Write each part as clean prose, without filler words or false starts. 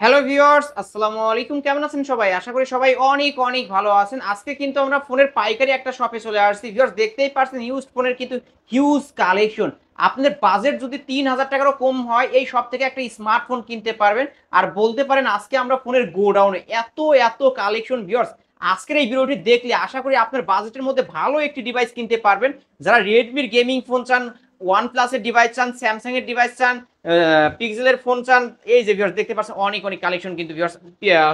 Hello viewers, আসসালামু আলাইকুম। কেমন আছেন সবাই? আশা করি সবাই অনেক অনেক ভালো আছেন। আজকে কিন্তু আমরা ফোনের পাইকারি একটা শপে চলে আসছি। ভিউয়ার্স, দেখতেই পারছেন ইউজড ফোনের কিন্তু হিউজ কালেকশন। আপনাদের বাজেট যদি ৳৩,০০০ কম হয়, এই শপ থেকে একটা স্মার্টফোন কিনতে পারবেন। আর বলতে পারেন আজকে আমরা ফোনের গোডাউনে এত কালেকশন। ভিউয়ার্স, আজকের এই ভিডিওটি দেখলে আশা করি আপনার বাজেটের মধ্যে ভালো একটি ডিভাইস কিনতে পারবেন। যারা Redmi-র গেমিং ফোন চান, OnePlus এর ডিভাইস চান, Samsung এর ডিভাইস চান, পিক্সেলের ফোন চান, এই যে ভিউয়ার্স দেখতে পাচ্ছেন অনেক কালেকশন কিন্তু ভিউয়ার্স।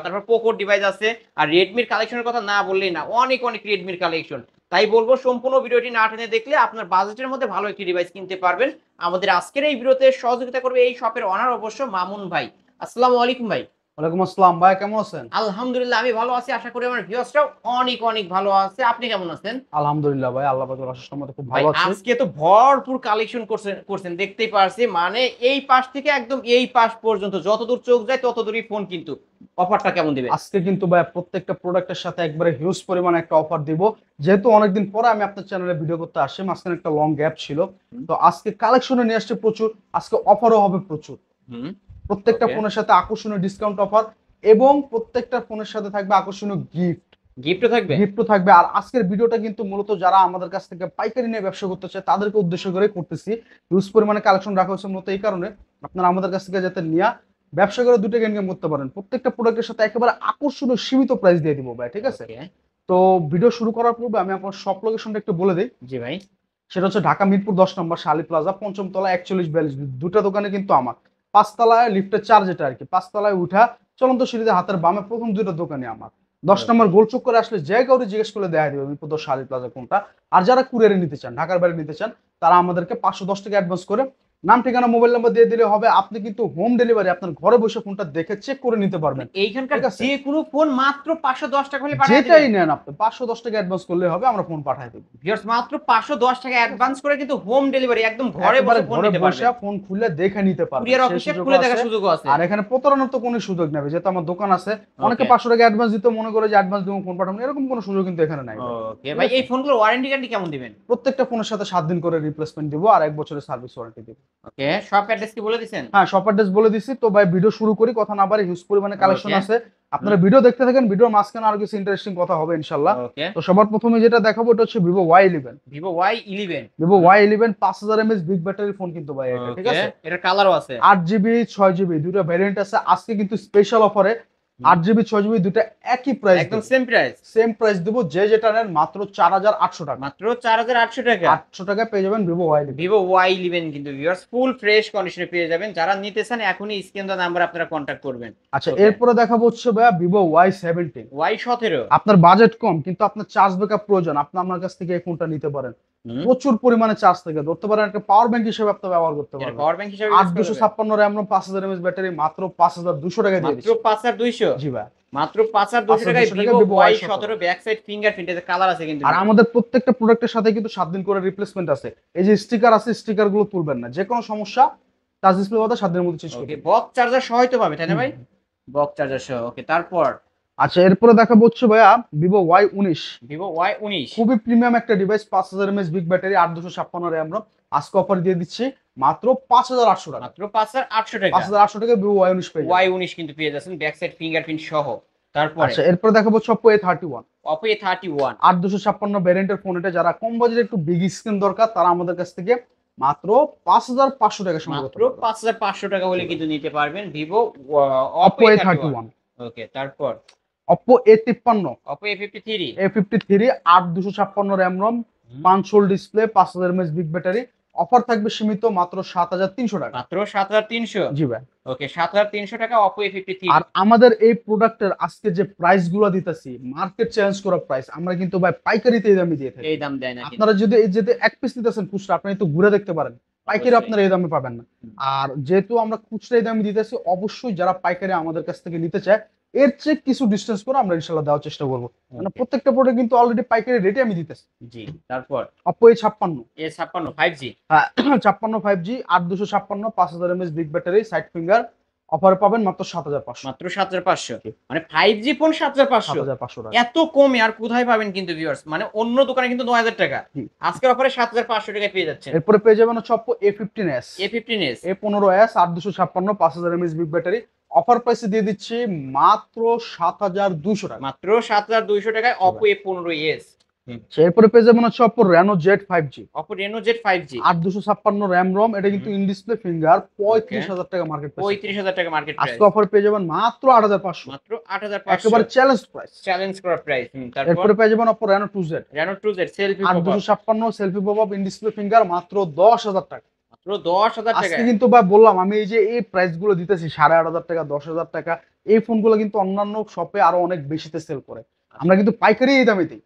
তারপর পোকোর ডিভাইস আছে। আর রেডমির কালেকশনের কথা না বললেই না, অনেক রেডমির কালেকশন। তাই বলবো সম্পূর্ণ ভিডিওটি না টেনে দেখলে আপনার বাজেটের মধ্যে ভালো একটি ডিভাইস কিনতে পারবেন। আমাদের আজকের এই ভিডিওতে সহযোগিতা করবে এই শপের অনার অবশ্য মামুন ভাই। আসসালামু আলাইকুম ভাই। ওয়ালাইকুম আসসালাম ভাই, কেমন আছেন? আলহামদুলিল্লাহ, আমি ভালো আছি। আশা করি আমার ভিউয়ার্সরাও অনেক ভালো আছে। আপনি কেমন আছেন? আলহামদুলিল্লাহ ভাই, আল্লাহ পাকের অশেষ রহমতে খুব ভাই ভালো আছি। আজকে তো ভরপুর কালেকশন করছেন দেখতেই পারছি। মানে এই পাশ থেকে একদম এই পাশ পর্যন্ত যতদূর চোখ যায় ততদূরই ফোন কিন্তু। অফারটা কেমন দিবেন? আজকে কিন্তু ভাই প্রত্যেকটা প্রোডাক্টের সাথে একবারে হিউজ পরিমাণে একটা অফার দিব। যেহেতু অনেকদিন পরে আমি আপনার চ্যানেলে ভিডিও করতে আসি, মাঝখানে একটা লং গ্যাপ ছিল। হুম, তো আজকে কালেকশনে নিয়ে আসছে প্রচুর, আজকে অফারও হবে প্রচুর। হুম, প্রত্যেকটা ওকে। ফোনের সাথে আকর্ষণীয় ডিসকাউন্ট অফার, এবং প্রত্যেকটা ফোনের সাথে থাকবে আকর্ষণীয় গিফট। গিফটও থাকবে? গিফটও থাকবে। আর আজকের ভিডিওটা কিন্তু মূলত যারা আমাদের কাছ থেকে পাইকারি নিয়ে ব্যবসা করতে চায় তাদেরকে উদ্দেশ্য করে করতেছি। হিউজ পরিমাণে কালেকশন রাখা হয়েছে মূলত এই কারণে, আপনারা আমাদের কাছ থেকে যাতে নিয়ে ব্যবসা করে দুটো ইনকাম করতে পারেন। প্রত্যেকটা প্রোডাক্টের সাথে একেবারে আকর্ষণীয় সীমিত প্রাইস দিয়ে দিব ভাই, ঠিক আছে? ওকে। তো ভিডিও শুরু করার পূর্বে আমি আপনার শপ লোকেশনটা একটু বলে দিই। জি ভাই। সেটা হচ্ছে ঢাকা মিরপুর 10 নম্বর শালি প্লাজা, পঞ্চম তলা 4142। দুটা দোকানে কিন্তু আমার। পাঁচতলায় লিফটের চার যেটা আর কি, পাঁচতলায় উঠা চলন্ত সিঁড়িতে হাতের বামে প্রথম দুটো দোকানে আমার। 10 নম্বর ওকে। গোল চোখ করে আসলে যে কাউরে জিজ্ঞেস করলে দেখা দিবে মিরপুর 10 শালি প্লাজা কোনটা। আর যারা কুরিয়ারে নিতে চান, ঢাকার বাইরে নিতে চান, তারা আমাদেরকে 510 টাকা অ্যাডভান্স করে নাম ঠিকানা মোবাইল নাম্বার দিয়ে দিলে হবে। আপনি কিন্তু হোম ডেলিভারি আপনার ঘরে বসে ফোনটা দেখে চেক করে নিতে মানে পারবেন, এইখানকার ঠিক আছে? যে কোনো ফোন মাত্র ৳510 হলে পাঠিয়ে যেটাই দিবেন? নেন আপনি 510 টাকা অ্যাডভান্স করলে হবে, আমরা ফোন পাঠিয়ে দেবো। ভিউয়ার্স, মাত্র ৳510 ঠিক আছে, অ্যাডভান্স করে কিন্তু হোম ডেলিভারি একদম ঘরে একেবারে বসে ফোন ঘরে নিতে বসে পারবেন। ফোন খুলে দেখে নিতে পারবেন, কুরিয়ার সেই অফিসে সুযোগও খুলে দেখার আছে। সুযোগও আছে। আর এখানে প্রতারণার তো কোনো সুযোগ নেই, যেহেতু আমার দোকান আছে। অনেকে ওকে। 500 টাকা অ্যাডভান্স দিতে মনে করে যে অ্যাডভান্স দিব ফোন পাঠাবো, এরকম কোনো সুযোগ কিন্তু এখানে নাই ভাই, ওকে ঠিক ভাই, আছে? এই ফোনগুলোর ওয়ারেন্টি গ্যারান্টি কেমন দিবেন? প্রত্যেকটা ফোনের সাথে 7 দিন করে রিপ্লেসমেন্ট দিব আর 1 বছরের সার্ভিস ওয়ারেন্টি দিব। ওকে, শপ অ্যাড্রেস কি বলে দিছেন? হ্যাঁ, শপ অ্যাড্রেস বলে দিছি। তো ভাই ভিডিও শুরু করি, কথা না বাড়ি। হিউজ পরিমাণে কালেকশন ওকে। আছে, হুম। আপনারা ভিডিও দেখতে থাকেন। ভিডিওর মাঝখানে আরো কিছু ইন্টারেস্টিং কথা হবে ইনশাআল্লাহ। ওকে। তো সবার প্রথমে যেটা দেখাবো এটা হচ্ছে Vivo Y11। Vivo Y11। Vivo Y11 5000 mAh big battery phone কিন্তু ভাই এটা, ঠিক ওকে, আছে? এটার কালারও আছে। 8 জিবি 6 জিবি দুটো ভ্যারিয়েন্ট আছে। আজকে কিন্তু স্পেশাল অফারে হুম। 8 জিবি 6 জিবি দুটো একই প্রাইস একদম দেব। Same price. সেম প্রাইস দেব, যে যেটা নেন মাত্র 4800 টাকা। মাত্র ৳4,800। 800 টাকায় পেয়ে যাবেন ভিভো Y11। ভিভো Y11 কিন্তু ভিউয়ার্স ফুল ফ্রেশ কন্ডিশনে পেয়ে যাবেন। যারা নিতে চান এখনই স্ক্রিন দেওয়া নাম্বার আপনারা কন্টাক্ট করবেন। আচ্ছা, ওকে। এরপরে দেখাবো হচ্ছে ভাইয়া ভিভো Y17। Y17। আপনার বাজেট কম কিন্তু আপনার চার্জ ব্যাকআপ প্রয়োজন, আপনি আমার কাছ থেকে এই ফোনটা নিতে পারেন। হুম। প্রচুর পরিমাণে চার্জ থেকে ধরতে পারেন, একটা পাওয়ার ব্যাংক হিসেবে আপনি ব্যবহার করতে এটা পারবেন। পাওয়ার ব্যাংক হিসেবে আট ইউজ করা দুশো যাবে। ছাপ্পান্ন র্যাম, 5000 mAh ব্যাটারি, মাত্র 5200 টাকা দিয়ে মাত্র দিচ্ছি। 5,200। জি ভাই, মাত্র 5,200 টাকায় 5200 টাকা Vivo Vivo Y17। Y17 back side fingerprint এর কালার আছে কিন্তু আর ভিউয়ার্স। আমাদের প্রত্যেকটা প্রোডাক্টের সাথে কিন্তু 7 দিন করে রিপ্লেসমেন্ট আছে। এই যে স্টিকার আছে, স্টিকার গুলো তুলবেন না, যে কোনো সমস্যা টাচ ডিসপ্লে বাদে 7 দিনের মধ্যে চেঞ্জ ওকে, করবেন। বক্স চার্জার সহই তো পাবে তাই না হুম। ভাই? বক্স চার্জার সহ। ওকে, তারপর আচ্ছা, এরপরে দেখাবো হচ্ছে ভাইয়া ভিভো Y19। Vivo Y19। খুবই প্রিমিয়াম একটা device, 5000 mAh big battery, 8256 RAM রম। আজকে অফার দিয়ে দিচ্ছি মাত্র 5800 টাকা। মাত্র 5,800 টাকা। 5800 টাকা ভিভো Y19 পেয়ে যাবেন। Y19 কিন্তু পেয়ে যাচ্ছেন ব্যাক সাইড ফিঙ্গারপ্রিন্ট সহ। তারপরে আচ্ছা, এরপরে দেখাবো হচ্ছে Oppo A31। Oppo A31। 8256 ভ্যারিয়েন্টের phone এটা, যারা কম বাজেটে একটু বিগ স্ক্রিন দরকার তারা আমাদের কাছ থেকে মাত্র 5500 টাকা সংগ্রহ মাত্র করতে পারবেন। 5,500 টাকা হলে জি ভাই। কিন্তু নিতে পারবেন Vivo Oppo Oppo A31। A31। ওকে, তারপর Oppo A53। Oppo A53। A53 8256 RAM ROM, hmm. Punch hole display, 5000 mAh big battery. Offer থাকবে সীমিত মাত্র 7300 টাকা। মাত্র 7,300। জি ভাই। ওকে, 7,300 টাকা Oppo A53। আর আমাদের এই প্রোডাক্টের আজকে যে প্রাইস গুলো দিতেছি, মার্কেট চেঞ্জ করা প্রাইস, আমরা কিন্তু ভাই পাইকারিতে এই দামে দিয়ে থাকি। এই দাম দেয় না কিন্তু। আপনারা যদি এই যেতে এক পিস নিতেছেন খুচরা, আপনি একটু ঘুরে দেখতে পারেন, পাইকারি অবশ্যই। আপনারা এই দামে পাবেন না। হুম। আর যেহেতু আমরা খুচরা এই দামে দিতেছি, অবশ্যই যারা পাইকারি আমাদের কাছ থেকে নিতে চায় এর চেয়ে কিছু ডিসটেন্স করে আমরা ইনশাল্লাহ দেওয়ার চেষ্টা করবো। মানে ওকে। প্রত্যেকটা প্রোডাক্ট কিন্তু অলরেডি পাইকারি রেটে আমি দিতেছি। জি, তারপর Oppo A56। A56 5G। 56 5G 8256, 5000 mAh big battery, side finger, অফারে পাবেন মাত্র 7,500। মাত্র 7,500, মানে 5G ফোন 7,500, 7,500 টাকা। এত কমে আর কোথায় পাবেন কিন্তু ভিউয়ার্স, মানে অন্য দোকানে কিন্তু 9,000 টাকা, জি। আজকের অফারে 7,500 টাকায় পেয়ে যাচ্ছেন। এরপরে পেয়ে যাবেন হচ্ছে Oppo A15s, A15s, A15s 8,256 5000 mAh big battery. Offer প্রাইসে দিয়ে দিচ্ছি মাত্র 7,200 টাকা। মাত্র 7,200 টাকায় জি Oppo A15s। এরপরে পেয়ে যাবেন হচ্ছে Oppo Reno Z 5G, Oppo Reno Z 5G, 8,256 RAM ROM. এটা কিন্তু ইন ডিসপ্লে ফিঙ্গার, 35,000 টাকা মার্কেট প্রাইস। 35,000 টাকা মার্কেট প্রাইস, আজকে অফার পেয়ে যাবেন মাত্র 8,500, মাত্র 8,500, একেবারে চ্যালেঞ্জ প্রাইস। চ্যালেঞ্জ করা প্রাইস। তারপর এরপরে পেয়ে যাবেন Oppo Reno 2Z, Reno 2Z selfie popup, 8,256 selfie popup in display finger, মাত্র 10,000 টাকা। মাত্র 10,000 টাকা। আজকে কিন্তু ভাই বললাম আমি এই যে এই প্রাইস গুলো দিতেছি 8,500 টাকা, 10,000 টাকা, এই ফোনগুলো কিন্তু অন্যান্য শপে আরো অনেক বেশিতে সেল করে, আমরা কিন্তু পাইকারি এই দামে দিই।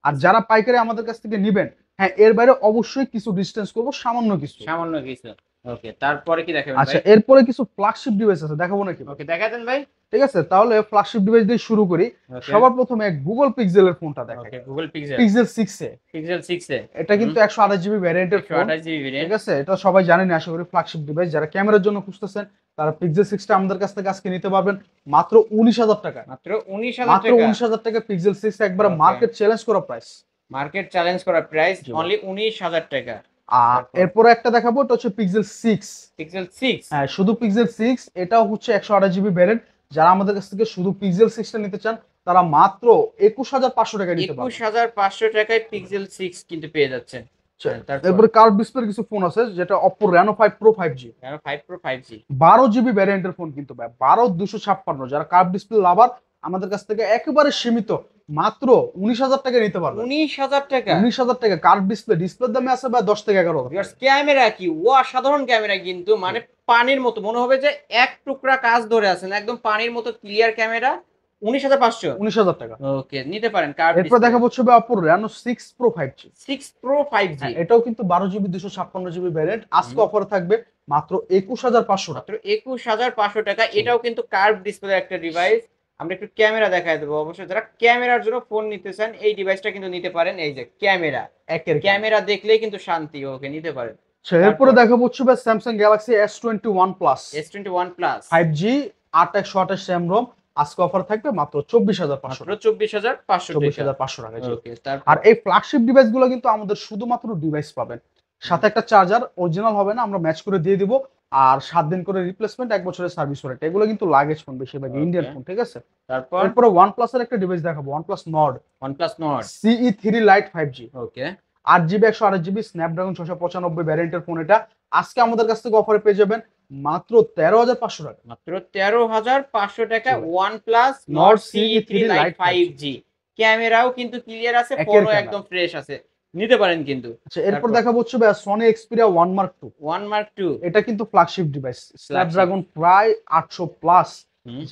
আর যারা পাইকারি আমাদের কাছ থেকে নিবেন, হ্যাঁ এর বাইরে অবশ্যই কিছু ডিসটেন্স করবো, সামান্য কিছু। সামান্য কিছু। ওকে, তারপরে কি দেখাবেন আচ্ছা ভাই? এরপরে কিছু ফ্ল্যাগশিপ ডিভাইস আছে, দেখাবো নাকি? ওকে, দেখাতেন ভাই। ঠিক আছে, তাহলে ফ্ল্যাগশিপ ডিভাইস দিয়ে শুরু করি। Okay. সবার প্রথমে গুগল পিক্সেলের ফোনটা দেখাই। ওকে, গুগল পিক্সেল, পিক্সেল 6 এ, পিক্সেল 6 এ, এটা কিন্তু 128 জিবি ভ্যারিয়েন্টের ফোন। 128 জিবি ঠিক ভেরিয়েন্ট। আছে, এটা সবাই জানেন আশা করি। ফ্ল্যাগশিপ ডিভাইস যারা ক্যামেরার জন্য খুঁজতেছেন তারা পিক্সেল 6 টা আমাদের কাছ থেকে আজকে নিতে পারবেন মাত্র 19,000 টাকা। মাত্র 19,000 মাত্র টাকা, 19,000 টাকা পিক্সেল 6, একবার Okay. মার্কেট চ্যালেঞ্জ করা প্রাইস। মার্কেট চ্যালেঞ্জ করা প্রাইস, জি। অনলি 19,000 টাকা। আর তারপর? এরপরে একটা দেখাবো, এটা হচ্ছে পিক্সেল 6। পিক্সেল 6, হ্যাঁ শুধু পিক্সেল 6, এটাও হচ্ছে 128 জিবি ভ্যারিয়েন্ট। যারা আমাদের কাছ থেকে শুধু পিক্সেল 6 টা নিতে চান তারা মাত্র 21,500 টাকা নিতে পারবেন। 21,500 টাকায় পিক্সেল 6 কিন্তু পেয়ে যাচ্ছেন। তারপর এরপরে কার্ভ ডিসপ্লের কিছু ফোন আছে, যেটা Oppo Reno 5 Pro 5G, Reno 5 Pro 5G, 12 GB ভ্যারিয়েন্টের phone কিন্তু ভাই, 12,256। যারা কার্ভ ডিসপ্লে লাভার আমাদের কাছ থেকে একেবারে সীমিত মাত্র 19,000 টাকা নিতে পারবেন। 19,000 টাকা। 19,000 টাকা কার্ভ ডিসপ্লে, ডিসপ্লের দামে আছে ভাই 10 থেকে 11,000 টাকা। ক্যামেরা কি অসাধারণ ক্যামেরা কিন্তু, মানে পানির মতো মনে হবে যে এক টুকরা কাজ ধরে আছেন, একদম পানির মতো ক্লিয়ার ক্যামেরা। 19,500, 19,000 টাকা। ওকে, নিতে পারেন কার্ভ এরপর দেখা হচ্ছে ভাই Oppo Reno 6 Pro 5G, 6 Pro 5G, হ্যাঁ, এটাও কিন্তু 12 জিবি 256 জিবি ভ্যারিয়েন্ট। আজকে অফারে থাকবে মাত্র 21,500 টাকা। মাত্র 21,500 টাকা। এটাও কিন্তু কার্ভ ডিসপ্লে একটা ডিভাইস। আমরা একটু ক্যামেরা দেখাই দেবো। অবশ্যই যারা ক্যামেরার জন্য ফোন নিতে চান এই ডিভাইসটা কিন্তু নিতে পারেন। এই যে ক্যামেরা, একের ক্যামেরা দেখলেই কিন্তু শান্তি, ওকে নিতে পারেন। এরপরে দেখা হচ্ছে ভাই Samsung Galaxy S21 Plus S21 Plus 5G, 8/128 RAM ROM। আজকে অফার থাকবে মাত্র 24,500 মাত্র টাকা। 24,500 টাকা। 24,500 টাকা। জি। ওকে, তারপর আর এই ফ্ল্যাগশিপ ডিভাইস গুলো কিন্তু আমাদের শুধুমাত্র ডিভাইস পাবেন, সাথে একটা চার্জার অরিজিনাল হবে না, আমরা ম্যাচ করে দিয়ে দিব। আর 7 দিন করে রিপ্লেসমেন্ট, 1 বছরের সার্ভিস ওয়ারেন্টি। এগুলো কিন্তু লাগেজ ফোন, বেশিরভাগ Okay. Indian phone. ঠিক আছে, তারপর এরপরে OnePlus এর একটা ডিভাইস দেখাবো, OnePlus Nord OnePlus Nord, CE3 Lite 5G, ওকে, 8GB 128GB স্ন্যাপড্রাগন 695 ভ্যারিয়েন্টের ফোন। এটা আজকে আমাদের কাছ থেকে অফারে পেয়ে যাবেন মাত্র 13,500 টাকা। মাত্র 13,500 টাকা। জি। OnePlus Nord Nord CE3 CE3 Lite Lite 5G, ক্যামেরাও কিন্তু ক্লিয়ার আছে, একের ফোনও ক্যামেরা। একদম ফ্রেশ আছে, নিতে পারেন কিন্তু। আচ্ছা এরপর তারপর? দেখাবো হচ্ছে ভাই Sony Xperia 1 Mark II, 1 Mark II, এটা কিন্তু ফ্ল্যাগশিপ ডিভাইস, স্ন্যাপড্রাগন প্রায় 800 প্লাস।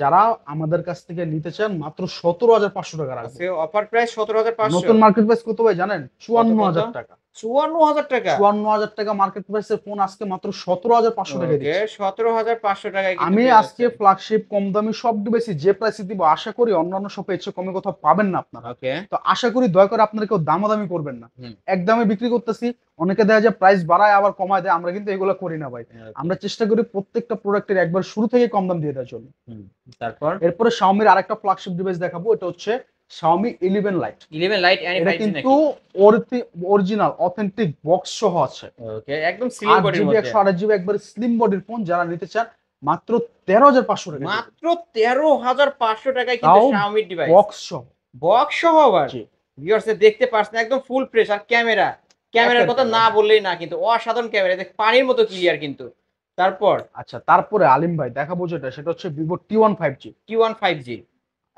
যারা আমাদের কাছ থেকে নিতে চান মাত্র 17,500 টাকা রাখবে। আজকে অফার প্রাইস 17,500। নতুন মার্কেট প্রাইস কত ভাই জানেন? 54,000 টাকা। 54,000 টাকা। 54,000 টাকা মার্কেট প্রাইসের ফোন আজকে মাত্র 17,500 টাকা ওকে, দিচ্ছি। 17,500 টাকায় কিন্তু আমি পেয়ে আজকে যাচ্ছেন। ফ্ল্যাগশিপ কম দামি সব ডিভাইসই যে প্রাইসে দিব, আশা করি অন্যান্য শপে এর চেয়ে কমে কোথাও পাবেন না আপনারা। ওকে, তো আশা করি দয়া করে আপনারা কেউ দামাদামি করবেন না। হুম। একদমই বিক্রি করতেছি, অনেকে দেখা যায় প্রাইস বাড়ায় আবার কমায় দেয়, আমরা কিন্তু এগুলো করি না ভাই। আমরা চেষ্টা করি প্রত্যেকটা প্রোডাক্টের একবার শুরু থেকে কম দাম দিয়ে দেওয়ার জন্য। তারপর এরপরে Xiaomi-র আরেকটা ফ্ল্যাগশিপ ডিভাইস দেখাবো, এটা হচ্ছে Xiaomi 11 Lite। 11 Lite and এটা 5G কিন্তু অরিজিনাল অথেন্টিক বক্স সহ আছে, ওকে, একদম স্লিম বডির 8GB মধ্যে। 128GB একবার স্লিম বডির ফোন। যারা নিতে চান মাত্র 13,500 টাকা, মাত্র 13,500 টাকায় কিন্তু তাও Xiaomi ডিভাইস, বক্স সহ। বক্স সহ আবার। জি। ভিউয়ার্স দেখতে পাচ্ছেন একদম ফুল ফ্রেশ। আর ক্যামেরার কথা না বললেই না, কিন্তু অসাধারণ ক্যামেরা, দেখ পানির মতো ক্লিয়ার কিন্তু। তারপর আচ্ছা তারপরে আলিম ভাই দেখাবো যেটা, সেটা হচ্ছে Vivo T1 5G, T1 5G,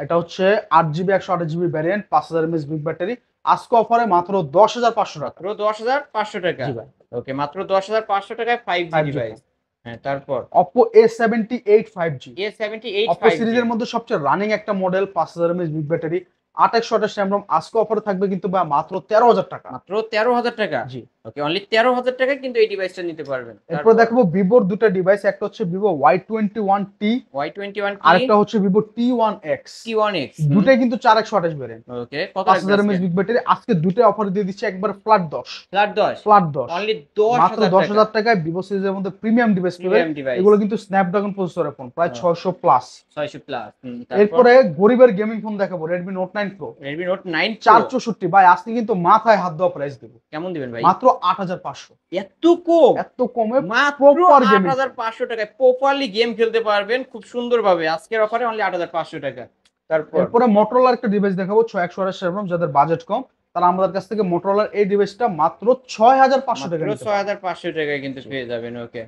এটা হচ্ছে 8GB 128GB variant, 5000 mAh big battery. আজকে অফারে মাত্র 10,500 টাকা। মাত্র 10,500 টাকা। জি ভাই। ওকে, মাত্র 10,500 টাকায় 5G 5G ডিভাইস। হ্যাঁ, তারপর Oppo A78 5G, A78 Oppo 5G, সিরিজের মধ্যে সবচেয়ে রানিং একটা model, 5000 mAh big battery, 8/128 RAM ROM। আজকে অফারে থাকবে কিন্তু ভাই মাত্র 13,000 টাকা। মাত্র 13,000 টাকা। জি। ওকে অনলি 13,000 টাকায় কিন্তু এই ডিভাইসটা নিতে পারবেন। এরপর দেখবো ভিভোর দুটো ডিভাইস, একটা হচ্ছে ভিভো Y21T, Y21T আরেকটা হচ্ছে ভিভো T1X। T1X দুটাই কিন্তু 4128 ভ্যারিয়েন্ট, ওকে কত 5000 রাখবেন mAh বিগ ব্যাটারি। আজকে দুটো অফার দিয়ে দিচ্ছি একবার ফ্ল্যাট 10, ফ্ল্যাট 10 ফ্ল্যাট 10 অনলি মাত্র 10,000 টাকা 10,000 টাকায় ভিভো সিরিজের মধ্যে প্রিমিয়াম ডিভাইস পাবেন। প্রিমিয়াম ডিভাইস এগুলো কিন্তু স্ন্যাপড্রাগন প্রসেসরের ফোন, প্রায় 600 প্লাস। 600 প্লাস। তারপর এরপরে গরিবের গেমিং ফোন দেখাবো, Redmi Note 9 Pro Redmi Note 9 Pro 464। ভাই আজকে কিন্তু মাথায় হাত দেওয়া প্রাইস দেবো, কেমন দিবেন ভাই? মাত্র 8500। এত কম? এত কমে মাত্র প্রপার গেমিং 8,500 টাকায় প্রপারলি গেম খেলতে পারবেন খুব সুন্দরভাবে। আজকের অফারে অনলি 8,500 টাকা। তারপর এরপরে মোটরোলার একটা ডিভাইস দেখাবো 6128 RAM, যাদের বাজেট কম তারা আমাদের কাছ থেকে মোটরোলার এই ডিভাইসটা মাত্র 6500 টাকা মাত্র নিতে পারবে। 6,500 টাকায় কিন্তু পেয়ে যাবেন। ওকে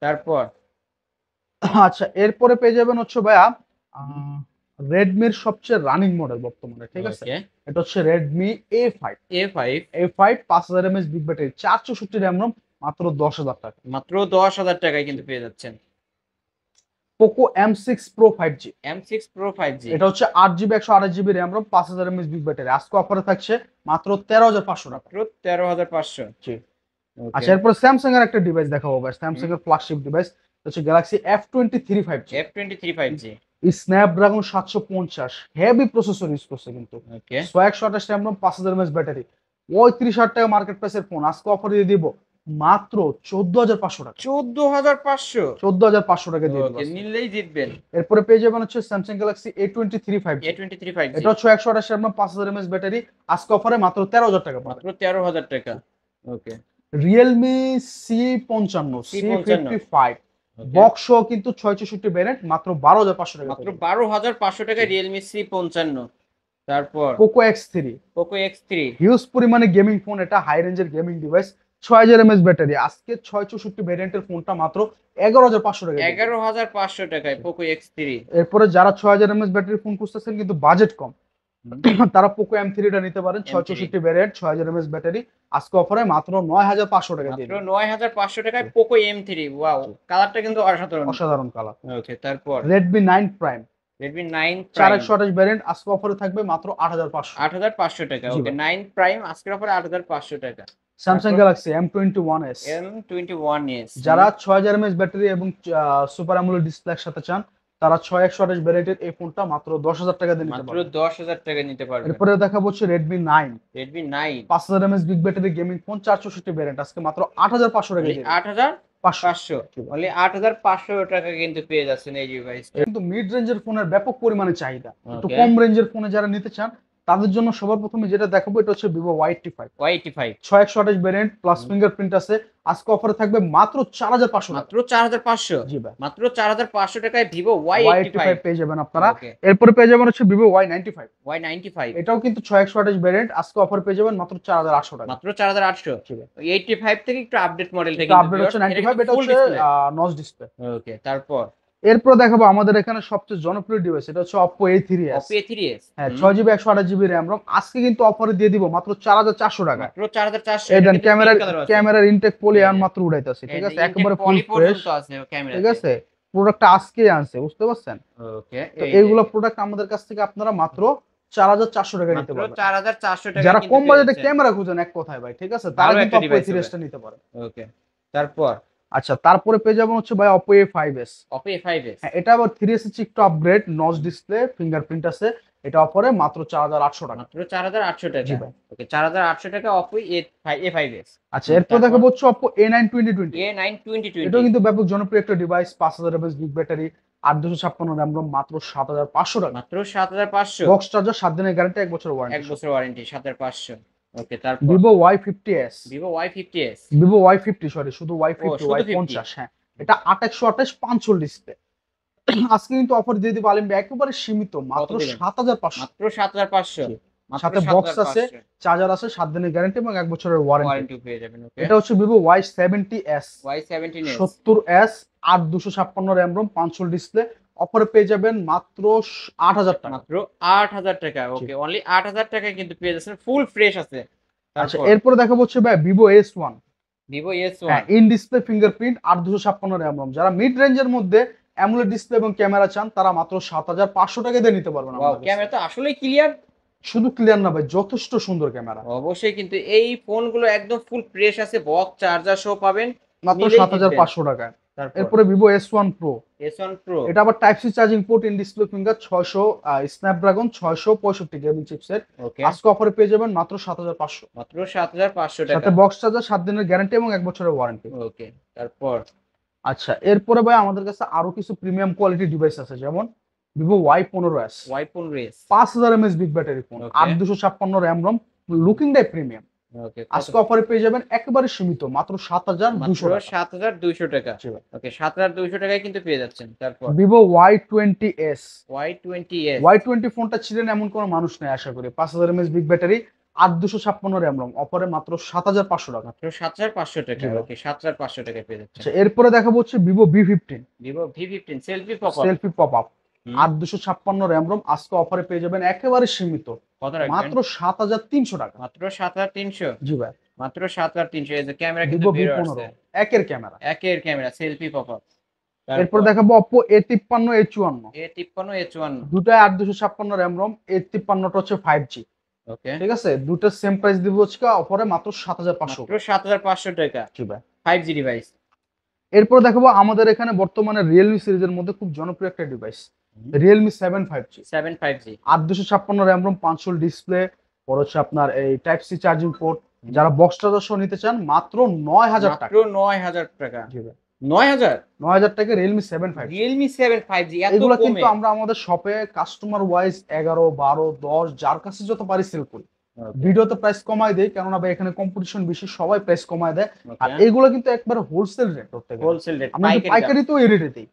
তারপর আচ্ছা এরপরে পেয়ে যাবেন হচ্ছে ভাইয়া রেডমির সবচেয়ে রানিং মডেল বর্তমানে, ঠিক আছে? ওকে এটা হচ্ছে Redmi A5। A5 5000 mAh big battery, 464 RAM ROM, মাত্র 10,000 টাকা। মাত্র 10,000 টাকায় কিন্তু পেয়ে যাচ্ছেন। Poco M6 Pro 5G, M6 Pro 5G এটা হচ্ছে 8GB 128GB RAM ROM, 5000 mAh big battery. আজকে অফারে থাকছে মাত্র 13,500 টাকা। মাত্র 13,500। জি। ওকে আচ্ছা এরপর স্যামসাং এর একটা ডিভাইস দেখাবো ভাই, স্যামসাং এর ফ্ল্যাগশিপ ডিভাইস হচ্ছে Galaxy F23 5G। F23 5G Snapdragon 750 heavy processor use করছে কিন্তু, ওকে 128 RAM ROM, 5000 mAh ব্যাটারি। 35,000 টাকা মার্কেট প্রাইসের ফোন, আজকে অফার দিয়ে দিব মাত্র 14,500 টাকা। 14,500 14,500 টাকা দিয়ে দিব ওকে আজকে। নিলেই জিতবেন। এরপরে পেয়ে যাবেন হচ্ছে Samsung Galaxy A23 5G। A23 5G এটা হচ্ছে 128 RAM ROM, 5000 mAh ব্যাটারি। আজকে অফারে মাত্র 13,000 টাকা পাবেন। মাত্র 13,000 টাকা। ওকে রিয়েলমি C55 C55 বক্স সহ কিন্তু 664 ভ্যারিয়েন্ট, মাত্র 12,500 টাকা। মাত্র 12,500 টাকায় Realme C55। তারপর Poco X3 Poco X3 huge পরিমাণে গেমিং ফোন, এটা হাই রেঞ্জের গেমিং ডিভাইস, 6000 mAh ব্যাটারি। আজকে 664 ভ্যারিয়েন্টের ফোনটা মাত্র 11,500 টাকা। 11,500 টাকায় Poco X3। এরপরে যারা 6000 mAh ব্যাটারির ফোন খুঁজতেছেন কিন্তু বাজেট কম, তারা পোকো M3 টা নিতে পারেন, 664 ভ্যারিয়েন্ট, 6000 mAh ব্যাটারি। আজকে অফারে মাত্র 9,500 টাকা দিয়ে মাত্র দিন। 9,500 টাকায় Poco M3। ওয়াও কালারটা কিন্তু অসাধারণ। অসাধারণ কালার। ওকে তারপর Redmi 9 Prime Redmi 9 Prime 4128 variant, আজকে অফারে থাকবে মাত্র 8,500। 8,500 টাকা। জি ওকে ভাই। 9 Prime আজকের অফারে 8,500 টাকা। স্যামসাং তারপর? গ্যালাক্সি M21s, M21s যারা 6000 mAh ব্যাটারি এবং সুপার অ্যামোলেড ডিসপ্লে একসাথে চান তারা 6128 ভ্যারিয়েন্টের এই ফোনটা মাত্র 10,000 টাকা দিয়ে নিতে মাত্র পারবেন। 10,000 টাকা নিতে পারবেন। এরপরে দেখাবো হচ্ছে Redmi 9 Redmi 9 5000 mAh big battery gaming phone, 464 variant, আজকে মাত্র 8,500 টাকা দিয়ে দিন। 8,500 অনলি 8,500 টাকা কিন্তু পেয়ে যাচ্ছেন এই ডিভাইসটা। কিন্তু মিড রেঞ্জের ফোনের ব্যাপক পরিমাণে চাহিদা, একটু Okay. কম রেঞ্জের ফোনে যারা নিতে চান তাদের জন্য সবার প্রথমে যেটা দেখাবো এটা হচ্ছে Vivo Y85। Y85 6128 variant plus fingerprint আছে, আজকে অফারে থাকবে মাত্র 4,500 টাকা। মাত্র 4,500। জি ভাই, মাত্র 4,500 টাকায় Vivo Y85 Y85 পেয়ে যাবেন আপনারা। Okay. এরপরে পেয়ে যাবেন হচ্ছে Vivo Y95। Y95 এটাও কিন্তু 6128 ভ্যারিয়েন্ট, আজকে অফার পেয়ে যাবেন মাত্র 4,800 টাকা। মাত্র 4,800। জি ভাই। 85 থেকে একটু আপডেট মডেলটা এটা আপডেট হচ্ছে 95, এটা হচ্ছে নচ ডিসপ্লে। ওকে তারপর এরপর দেখাবো আমাদের এখানে সবচেয়ে জনপ্রিয় ডিভাইস, এটা হচ্ছে Oppo A3s। Oppo A3s হ্যাঁ 6GB 128GB RAM ROM, আজকে কিন্তু অফারে দিয়ে দিব মাত্র 4,400 টাকা। মাত্র 4,400। এই দেন ক্যামেরার ইনটেক পলি আর মাত্র উড়াইতেছে, ঠিক আছে? একেবারে ফুল ফ্রেশ, আছে ক্যামেরা। ঠিক আছে? প্রোডাক্টটা আজকে আনছে, বুঝতে পারছেন? ওকে তো এইগুলো প্রোডাক্ট আমাদের কাছ থেকে আপনারা মাত্র 4,400 টাকা নিতে মাত্র পারবেন। 4,400 টাকা যারা কিন্তু কম পেয়ে বাজেটে যাচ্ছেন। ক্যামেরা খুঁজেন এক কথায় ভাই, ঠিক আছে? তারা ভালো কিন্তু একটা Oppo device A3s টা নিতে পারে। ওকে তারপর আচ্ছা তারপরে পেয়ে যাবেন হচ্ছে ভাই Oppo A5s। Oppo A5s হ্যাঁ এটা আবার 3s এর একটু আপগ্রেড, নচ ডিসপ্লে, ফিঙ্গারপ্রিন্ট আছে, এটা অফারে মাত্র 4,800 টাকা। মাত্র 4,800 টাকা। জি ভাই। ওকে 4,800 টাকা Oppo A5s। আচ্ছা এরপর দেখাবো হচ্ছে Oppo A9 2020। A9 2020 এটাও কিন্তু ব্যাপক জনপ্রিয় একটা device, 5000 mAh big battery, 8,256 RAM ROM, মাত্র 7,500 টাকা। মাত্র 7,500। বক্স চার্জার, 7 দিনের গ্যারান্টি, 1 বছর এক ওয়ারেন্টি। বছর ওয়ারেন্টি 7,500। ওকে তারপর Vivo Y50s, Vivo Y50s Vivo Y50 sorry শুধু Y50 শুধু 50 Y50, হ্যাঁ এটা 2828 512 ডিসপ্লে। আজকে কিন্তু অফার দিয়ে দিব আলিম ভাই একেবারে সীমিত, মাত্র কত দিবেন? 7,500। মাত্র 7,500। জি। মাত্র সাথে বক্স আছে, 7,500 চার্জার আছে, 7 দিনের গ্যারান্টি এবং 1 বছরের ওয়ারেন্টি। ওয়ারেন্টি পেয়ে যাবেন। ওকে এটা হচ্ছে Vivo Y70s, Y17s 70s, 8,256 RAM ROM, 512 display, অফারে পেয়ে যাবেন মাত্র 8,000 টাকা। মাত্র 8,000 টাকা। ওকে অনলি 8,000 টাকায় কিন্তু পেয়ে যাচ্ছেন, ফুল ফ্রেশ আছে। আচ্ছা তারপর এরপরে দেখাবো হচ্ছে ভাই Vivo S1। Vivo হ্যাঁ S1 in display fingerprint, 8,256 RAM ROM, যারা মিড রেঞ্জের মধ্যে অ্যামোলেড ডিসপ্লে এবং ক্যামেরা চান তারা মাত্র 7,500 টাকা দিয়ে নিতে পারবেন ওয়াও আমাদের কাছে। ক্যামেরা তো আসলেই ক্লিয়ার। শুধু ক্লিয়ার না ভাই, যথেষ্ট সুন্দর ক্যামেরা। অবশ্যই কিন্তু এই ফোনগুলো একদম ফুল ফ্রেশ আছে, বক্স চার্জার সহ পাবেন, মাত্র নিলেই ৭৫০০ টাকায়। তারপর এরপরে Vivo S1 Pro, S1 Pro এটা আবার type C charging port, in display finger, ৬০০ Snapdragon ৬৬৫ gaming chipset. Okay, আজকে অফারে পেয়ে যাবেন মাত্র ৭৫০০, মাত্র ৭৫০০ সাথে টাকা। বক্স চার্জার ৭ দিনের গ্যারান্টি এবং ১ বছরের ওয়ারেন্টি। ওকে, তারপর আচ্ছা, এরপরে ভাই আমাদের কাছে আরো কিছু প্রিমিয়াম কোয়ালিটি ডিভাইস আছে, যেমন ভিভো Y15s, Y15 রেস। 5000 mAh big battery phone, Okay. ৮ 256 RAM ROM, লুকিংটাই প্রিমিয়াম। ওকে, আজকে অফারে পেয়ে যাবেন একেবারে সীমিত মাত্র ৭২০০ মাত্র টাকা। ৭২০০ টাকা। জি ভাই। ওকে, ৭২০০ টাকায় কিন্তু পেয়ে যাচ্ছেন। তারপর ভিভো Y20s, Y20s। Y20 ফোনটা ছিলেন এমন কোনো মানুষ নেই আশা করি। 5000 mAh বিগ ব্যাটারি, ৮ 256 র‍্যাম রম, অফারে মাত্র ৭৫০০ টাকা। মাত্র ৭৫০০ টাকা। জি ভাই। ওকে, ৭৫০০ টাকায় পেয়ে যাচ্ছেন। আচ্ছা, এরপরে দেখাবো হচ্ছে Vivo V15 Vivo V15 selfie popup. Selfie pop up, hmm. ৮ 256 RAM ROM, আজকে অফারে পেয়ে যাবেন একেবারে সীমিত কত রাখবেন? মাত্র ৭৩০০ টাকা। মাত্র ৭৩০০। জি ভাই। মাত্র ৭৩০০। এই যে ক্যামেরা কিন্তু ভিভো বের V15 হচ্ছে। একের ক্যামেরা। একের ক্যামেরা সেলফি পপআপ। এরপর দেখাবো Oppo A53 A54, A53 A54। দুটাই ৮ 256 র‍্যাম রম, A53টা হচ্ছে 5G। ওকে, ঠিক আছে, দুটো সেম প্রাইস দিব হচ্ছে অফারে মাত্র ৭৫০০। মাত্র ৭৫০০ টাকা। জি ভাই। 5G device. এরপর দেখাবো আমাদের এখানে বর্তমানে রিয়েলমি সিরিজের মধ্যে খুব জনপ্রিয় একটা device, Realme 7 5G, 7 5G। ৮ 256 RAM রম, 5 ডিসপ্লে, পর হচ্ছে আপনার এই টাইপ সি চার্জিং পোর্ট। যারা বক্স চার্জার সহ নিতে চান মাত্র ৯০০০ টাকা। মাত্র ৯০০০ টাকা। জি ভাই। ৯০০০। ৯০০০ টাকা রিয়েলমি 7 5G। Realme 7 5G এত এগুলো কমে। কিন্তু আমরা আমাদের শপে কাস্টমার ওয়াইজ 11 12 10 যার কাছে যত পারি সেল করি। Okay. ভিডিওতে প্রাইস কমাই দেই, কেননা ভাই এখানে কম্পিটিশন বেশি, সবাই প্রাইস কমায় দেয়। আর Okay. এগুলো কিন্তু একবার হোলসেল রেট ধরতে গেলে। হোলসেল রেট, আমরা কিন্তু পাইকারি তো এই রেটে দিই।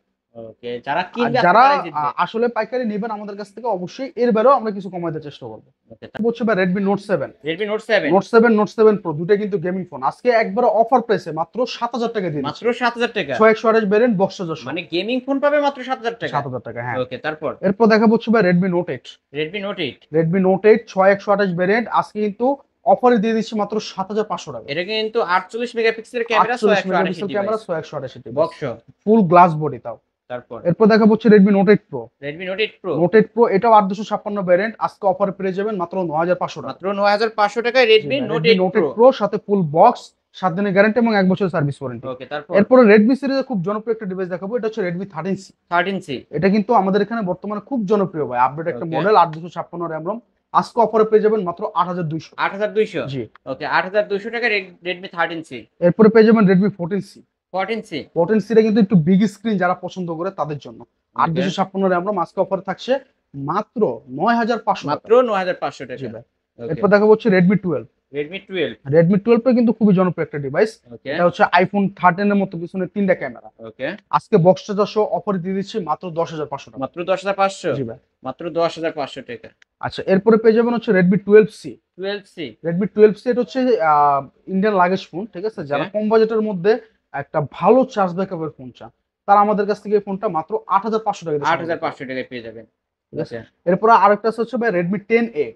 ওকে, যারা আর কিনবে যারা তারাই জিতবে। আসলে পাইকারি নেবেন আমাদের কাছ থেকে, অবশ্যই এর বাইরেও আমরা কিছু কমাই দেওয়ার চেষ্টা করবো। ওকে, হচ্ছে ভাই Redmi Note 7, Redmi Note 7 Note 7 Pro, দুটো কিন্তু গেমিং ফোন। আজকে একবার অফার প্রাইসে মাত্র ৭০০০ টাকা দিয়ে মাত্র ৭০০০ টাকা। ৬১28 ভেরিয়েন্ট বক্স চার্জার মানে গেমিং ফোন পাবে মাত্র ৭০০০ টাকা। ৭০০০ টাকা, হ্যাঁ। ওকে, তারপর এরপর দেখাবো হচ্ছে ভাই Redmi Note 8, Redmi Note 8। Redmi Note 8 ৬১28 variant আজকে কিন্তু অফারে দিয়ে দিচ্ছি মাত্র ৭৫০০ টাকা। এটা কিন্তু 48 মেগাপিক্সেলের camera, 48 megapixel ৬৮০ camera, device ৬১28 box. ফুল গ্লাস বডি তাও। তারপর এরপর দেখাবো হচ্ছে Redmi Note 8 Pro, Redmi Note 8 Pro। Note 8 Pro এটাও ৮ 256 ভেরিয়েন্ট, আজকে অফারে পেয়ে যাবেন মাত্র ৯৫০০ টাকা। মাত্র ৯৫০০ টাকায় Redmi Note 8 Pro। Pro সাথে ফুল বক্স, 7 দিনের গ্যারান্টি এবং 1 বছরের সার্ভিস ওয়ারেন্টি। ওকে, তারপর এরপরে Redmi সিরিজের খুব জনপ্রিয় একটা ডিভাইস দেখাবো, এটা হচ্ছে Redmi 13C। 13C। এটা কিন্তু আমাদের এখানে বর্তমানে খুব জনপ্রিয় ভাই, আপডেট একটা Okay. মডেল, ৮ 256 র‍্যাম রম, আজকে অফারে পেয়ে যাবেন মাত্র ৮২০০। ৮২০০। জি। ওকে, ৮২০০ টাকায় Redmi 13C। এরপরে পেয়ে যাবেন Redmi 14C। 14C। 14C টা কিন্তু একটু বিগ স্ক্রিন যারা পছন্দ করে তাদের জন্য, ৮ 256 র‍্যাম রম, আজকে অফারে থাকছে মাত্র ৯৫০০ মাত্র টাকা। ৯৫০০ টাকা। জি ভাই। ওকে, এরপর দেখাবো হচ্ছে Redmi 12। Redmi 12। Redmi 12 কিন্তু খুবই জনপ্রিয় একটা ডিভাইস। ওকে, এটা হচ্ছে iPhone 13 এর মতো পিছনে 3টা ক্যামেরা। ওকে, আজকে বক্স চার্জার সহ অফার দিয়ে দিচ্ছি মাত্র ১০৫০০ টাকা। মাত্র ১০৫০০। জি ভাই। মাত্র ১০৫০০ টাকা। আচ্ছা, এরপরে পেয়ে যাবেন হচ্ছে Redmi 12C। 12C। Redmi 12C এটা হচ্ছে ইন্ডিয়ান লাগেজ ফোন, ঠিক আছে। যারা কম বাজেটের মধ্যে একটা ভালো চার্জ ব্যাকআপের ফোন চান, তারা আমাদের কাছ থেকে এই ফোনটা মাত্র ৮৫০০ টাকা দিয়ে সংগ্রহ করতে পারবে। ৮৫০০ টাকায় পেয়ে যাবেন। ঠিক আছে। ওকে, এরপরে আরেকটা আছে হচ্ছে ভাই Redmi 10A।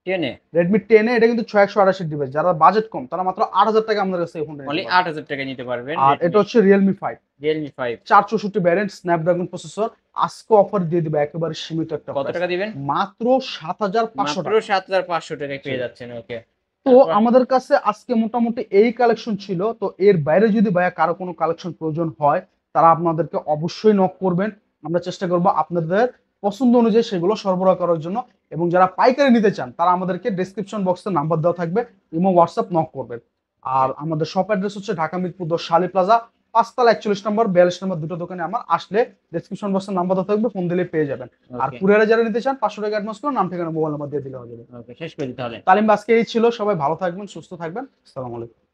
10A। Redmi 10A এটা কিন্তু ৬১৮০ ডিভাইস, যারা বাজেট কম তারা মাত্র ৮০০০ টাকা আমাদের কাছে এই ফোনটা নিতে অনলি পারবে। ৮০০০ টাকায় নিতে পারবেন। আর এটা হচ্ছে Realme 5, Realme 5। ৪৬৪ variant, Snapdragon processor, আজকে অফার দিয়ে দিবে একেবারে সীমিত একটা কত price, টাকা দিবেন? মাত্র ৭৫০০ মাত্র টাকা। ৭৫০০ টাকায় পেয়ে যাচ্ছেন। ওকে, তো আমাদের কাছে আজকে মোটামুটি এই কালেকশন ছিল। তো এর বাইরে যদি ভাইয়া কারো কোনো কালেকশন প্রয়োজন হয়, তারা আপনাদেরকে অবশ্যই নক করবেন। আমরা চেষ্টা করব আপনাদের পছন্দ অনুযায়ী সেগুলো সরবরাহ করার জন্য। এবং যারা পাইকারি নিতে চান তারা আমাদেরকে ডেসক্রিপশন বক্সে নাম্বার দেওয়া থাকবে, ইমো হোয়াটসঅ্যাপ নক করবেন। আর আমাদের শপ অ্যাড্রেস হচ্ছে ঢাকা মিরপুর ১০ শালি প্লাজা, ৫ তলা ৪১ নম্বর ৪২ নম্বর, দুটো দোকানে আমার আসলে ডেসক্রিপশন বক্সে নাম্বার দেওয়া থাকবে, ফোন দিলে পেয়ে যাবেন। আর ওকে, কুরিয়ারে যারা নিতে চান ৫০০ টাকা অ্যাডভান্স করে নাম ঠিকানা মোবাইল নাম্বার দিয়ে দিলে হয়ে যাবে। ওকে, শেষ করে দিতে হলে। তালিম আজকে এই ছিল, সবাই ভালো থাকবেন, সুস্থ থাকবেন, আসসালামু আলাইকুম।